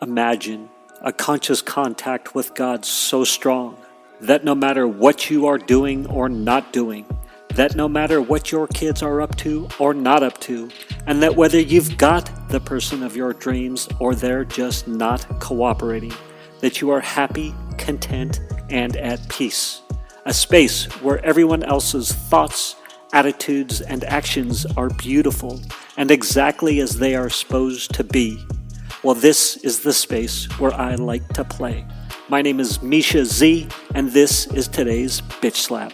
Imagine a conscious contact with God so strong that no matter what you are doing or not doing, that no matter what your kids are up to or not up to, and that whether you've got the person of your dreams or they're just not cooperating, that you are happy, content, and at peace. A space where everyone else's thoughts, attitudes, and actions are beautiful and exactly as they are supposed to be. Well, this is the space where I like to play. My name is Mischa Z, and this is today's Bitch Slap.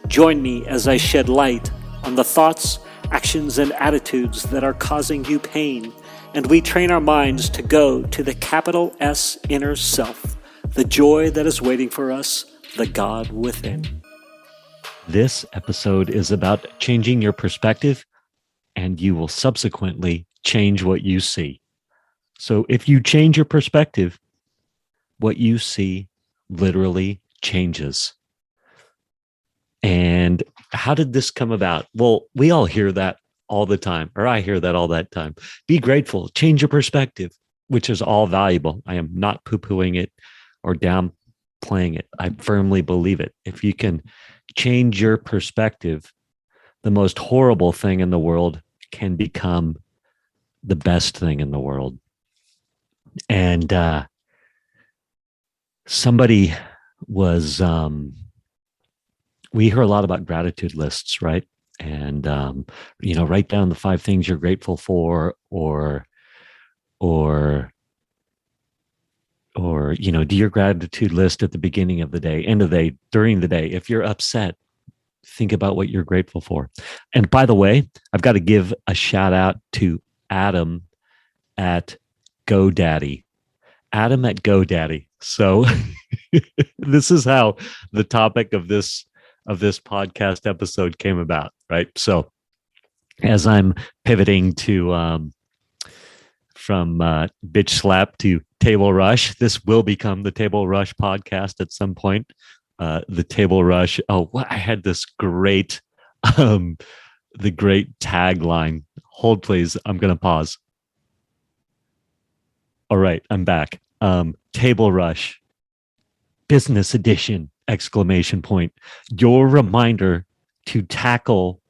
Join me as I shed light on the thoughts, actions, and attitudes that are causing you pain, and we train our minds to go to the capital S inner self, the joy that is waiting for us, the God within. This episode is about changing your perspective, and you will subsequently change what you see. So if you change your perspective, what you see literally changes. And how did this come about? Well, we all hear that all the time, or I hear that all that time. Be grateful, change your perspective, which is all valuable. I am not poo-pooing it or downplaying it. I firmly believe it. If you can change your perspective, the most horrible thing in the world can become the best thing in the world. And somebody was, we hear a lot about gratitude lists, right? And, write down the 5 things you're grateful for, or, do your gratitude list at the beginning of the day, end of the day, during the day. If you're upset, think about what you're grateful for. And by the way, I've got to give a shout out to Adam at GoDaddy. Adam at GoDaddy. So this is how the topic of this podcast episode came about, right? So as I'm pivoting to from Bitch Slap to Table Rush, this will become the Table Rush podcast at some point. The Table Rush. Oh, I had this great, the great tagline. Hold, please. I'm going to pause. All right, I'm back. Table Rush, Business Edition! Exclamation point. Your reminder to tackle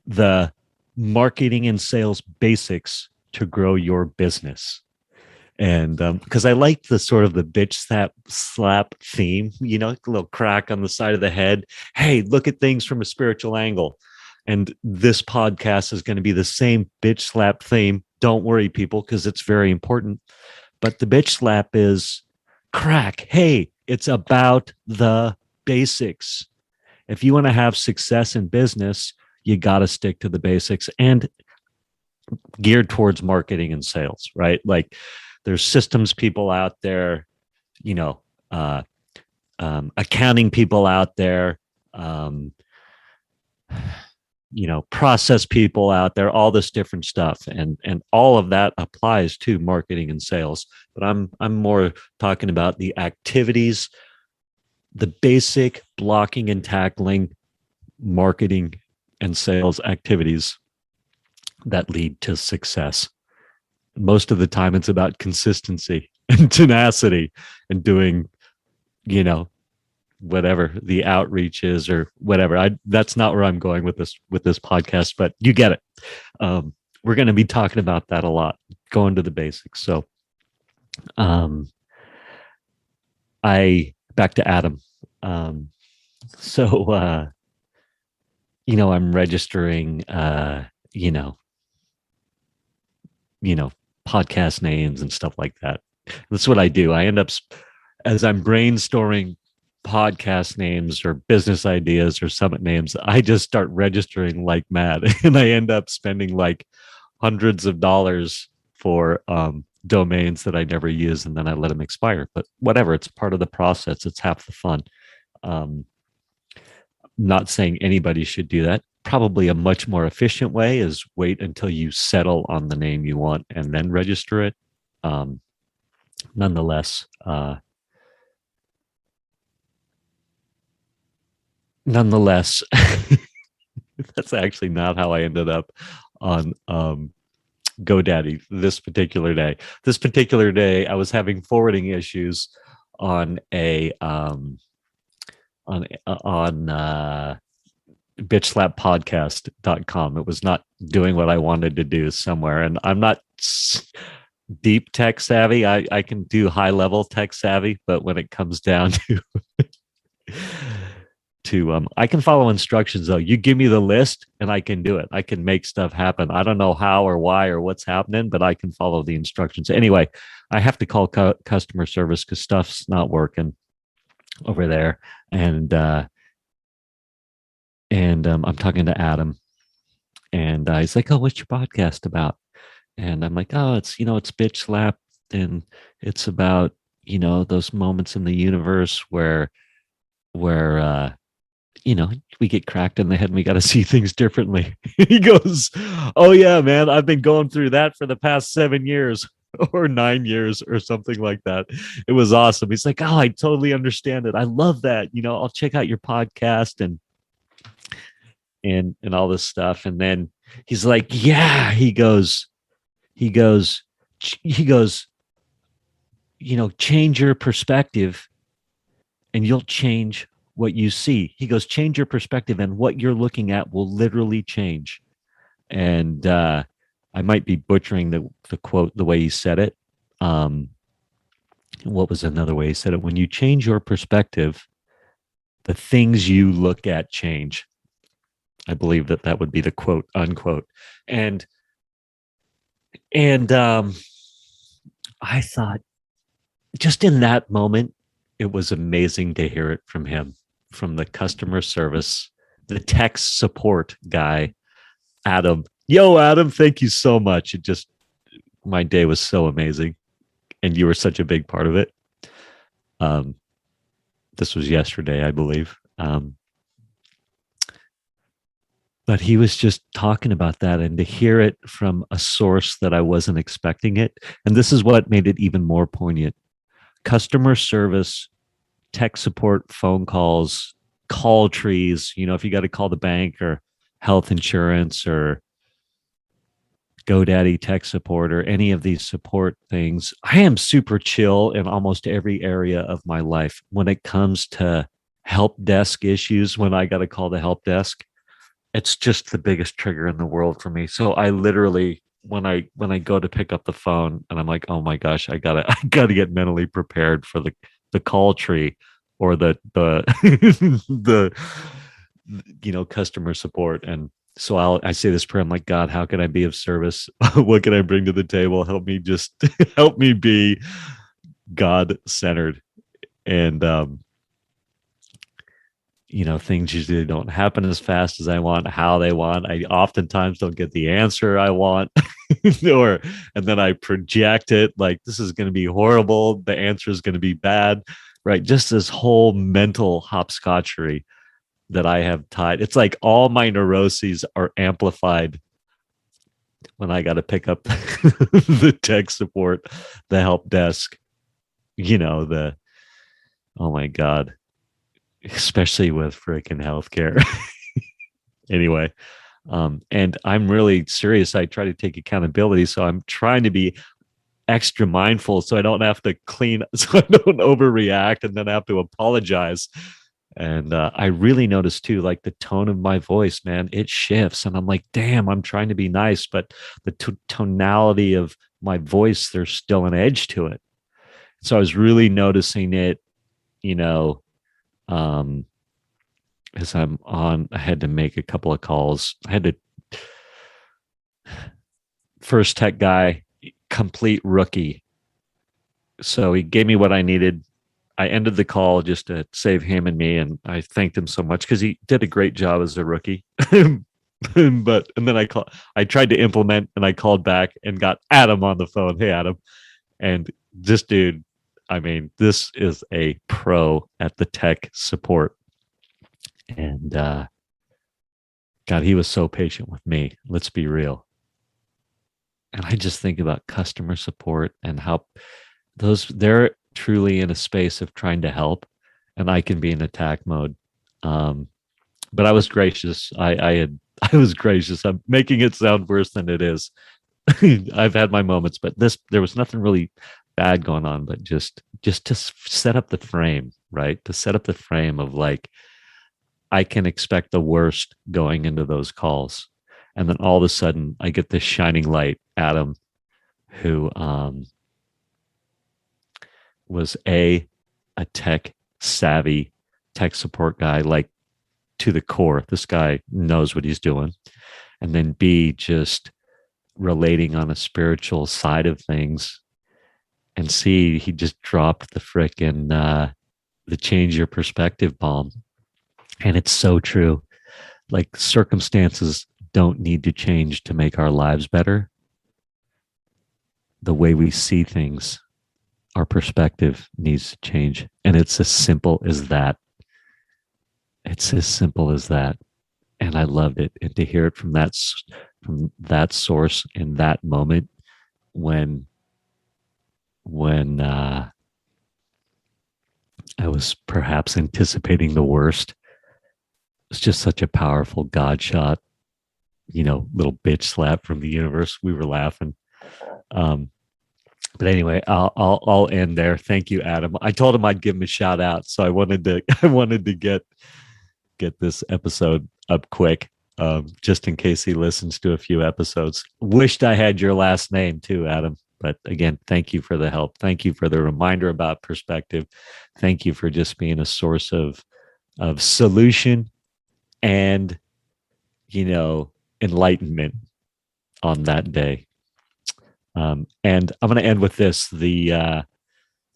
the marketing and sales basics to grow your business. And because I like the sort of the bitch slap theme, a little crack on the side of the head. Hey, look at things from a spiritual angle. And this podcast is going to be the same bitch slap theme. Don't worry, people, because it's very important. But the bitch slap is crack. Hey, it's about the basics. If you want to have success in business, you got to stick to the basics and geared towards marketing and sales, right? Like there's systems people out there, accounting people out there, process people out there, all this different stuff. And all of that applies to marketing and sales. But I'm more talking about the activities, the basic blocking and tackling marketing and sales activities that lead to success. Most of the time it's about consistency and tenacity and doing, whatever the outreach is or whatever. That's not where I'm going with this podcast, but you get it. We're going to be talking about that a lot, going to the basics. So back to Adam. I'm registering podcast names and stuff like that. That's what I do. I end up, as I'm brainstorming podcast names or business ideas or summit names, I just start registering like mad. And I end up spending like hundreds of dollars for domains that I never use, and then I let them expire. But whatever, it's part of the process. It's half the fun. Not saying anybody should do that. Probably a much more efficient way is wait until you settle on the name you want and then register it. Nonetheless, that's actually not how I ended up on GoDaddy this particular day. This particular day, I was having forwarding issues on a on bitchslappodcast.com. It was not doing what I wanted to do somewhere, and I'm not deep tech savvy. I can do high level tech savvy, but when it comes down to I can follow instructions though. You give me the list and I can do it. I can make stuff happen. I don't know how or why or what's happening, but I can follow the instructions. Anyway, I have to call customer service because stuff's not working over there. And I'm talking to Adam, and he's like, "Oh, what's your podcast about?" And I'm like, "Oh, it's bitch slap, and it's about those moments in the universe where we get cracked in the head and we got to see things differently." He goes, "Oh yeah, man, I've been going through that for the past 7 years." Or 9 years or something like that. It was awesome. He's like, "Oh, I totally understand it. I love that. I'll check out your podcast and all this stuff." And then he's like, "Yeah," he goes, he goes, "Change your perspective and you'll change what you see." He goes, "Change your perspective and what you're looking at will literally change." And I might be butchering the quote the way he said it. What was another way he said it? When you change your perspective, the things you look at change. I believe that would be the quote unquote. And I thought, just in that moment, it was amazing to hear it from him, from the customer service, the tech support guy, Adam. Yo, Adam, thank you so much. My day was so amazing, and you were such a big part of it. This was yesterday, I believe. But he was just talking about that, and to hear it from a source that I wasn't expecting it. And this is what made it even more poignant. Customer service, tech support, phone calls, call trees, if you got to call the bank or health insurance or GoDaddy tech support or any of these support things, I am super chill in almost every area of my life. When it comes to help desk issues, when I got to call the help desk, it's just the biggest trigger in the world for me. So I literally, when I go to pick up the phone, and I'm like, oh my gosh, I gotta get mentally prepared for the call tree or the the customer support. And so I say this prayer. I'm like, "God, how can I be of service? What can I bring to the table? Help me help me be God centered." And things usually don't happen as fast as I want, how they want. I oftentimes don't get the answer I want, and then I project it like this is going to be horrible. The answer is going to be bad, right? Just this whole mental hopscotchery that I have tied. It's like all my neuroses are amplified when I got to pick up the tech support, the help desk, oh my God, especially with freaking healthcare. Anyway, and I'm really serious. I try to take accountability. So I'm trying to be extra mindful so I don't have to so I don't overreact and then have to apologize. And I really noticed too, like the tone of my voice, man, it shifts. And I'm like, damn, I'm trying to be nice, but the tonality of my voice, there's still an edge to it. So I was really noticing it, as I had to make a couple of calls. First tech guy, complete rookie. So he gave me what I needed. I ended the call just to save him and me, and I thanked him so much because he did a great job as a rookie. And then I tried to implement, and I called back and got Adam on the phone. Hey, Adam. And this dude, I mean, this is a pro at the tech support. And God, he was so patient with me. Let's be real. And I just think about customer support and how they're truly in a space of trying to help, and I can be in attack mode. But I was gracious. I was gracious. I'm making it sound worse than it is. I've had my moments, but there was nothing really bad going on, but just to set up the frame, right? To set up the frame of like, I can expect the worst going into those calls. And then all of a sudden I get this shining light, Adam, who was a tech savvy tech support guy, like to the core. This guy knows what he's doing. And then B, just relating on a spiritual side of things. And C, he just dropped the frickin' the change your perspective bomb. And it's so true. Like, circumstances don't need to change to make our lives better. The way we see things, our perspective needs to change. And it's as simple as that. It's as simple as that. And I loved it. And to hear it from that source in that moment when I was perhaps anticipating the worst, it's just such a powerful God shot, little bitch slap from the universe. We were laughing. But anyway, I'll end there. Thank you, Adam. I told him I'd give him a shout out, so I wanted to get this episode up quick, just in case he listens to a few episodes. Wished I had your last name too, Adam. But again, thank you for the help. Thank you for the reminder about perspective. Thank you for just being a source of solution and, enlightenment on that day. And I'm going to end with this. Now,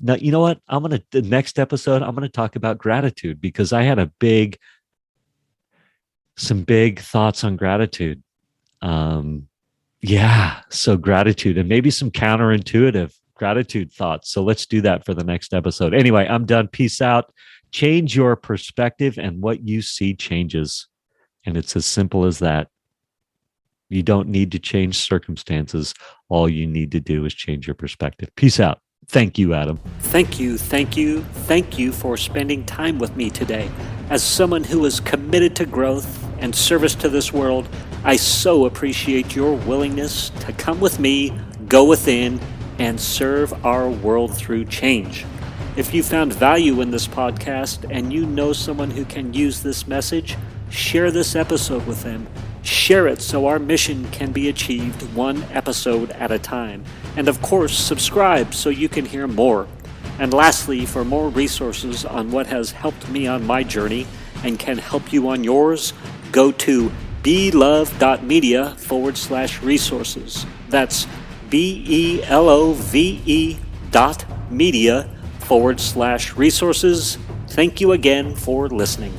you know what? The next episode, I'm going to talk about gratitude, because I had some big thoughts on gratitude. So gratitude, and maybe some counterintuitive gratitude thoughts. So let's do that for the next episode. Anyway, I'm done. Peace out. Change your perspective, and what you see changes. And it's as simple as that. You don't need to change circumstances. All you need to do is change your perspective. Peace out. Thank you, Adam. Thank you for spending time with me today. As someone who is committed to growth and service to this world, I so appreciate your willingness to come with me, go within, and serve our world through change. If you found value in this podcast and you know someone who can use this message, share this episode with them. Share it so our mission can be achieved one episode at a time. And of course, subscribe so you can hear more. And lastly, for more resources on what has helped me on my journey and can help you on yours, go to belove.media/resources. That's BELOVE.media/resources. Thank you again for listening.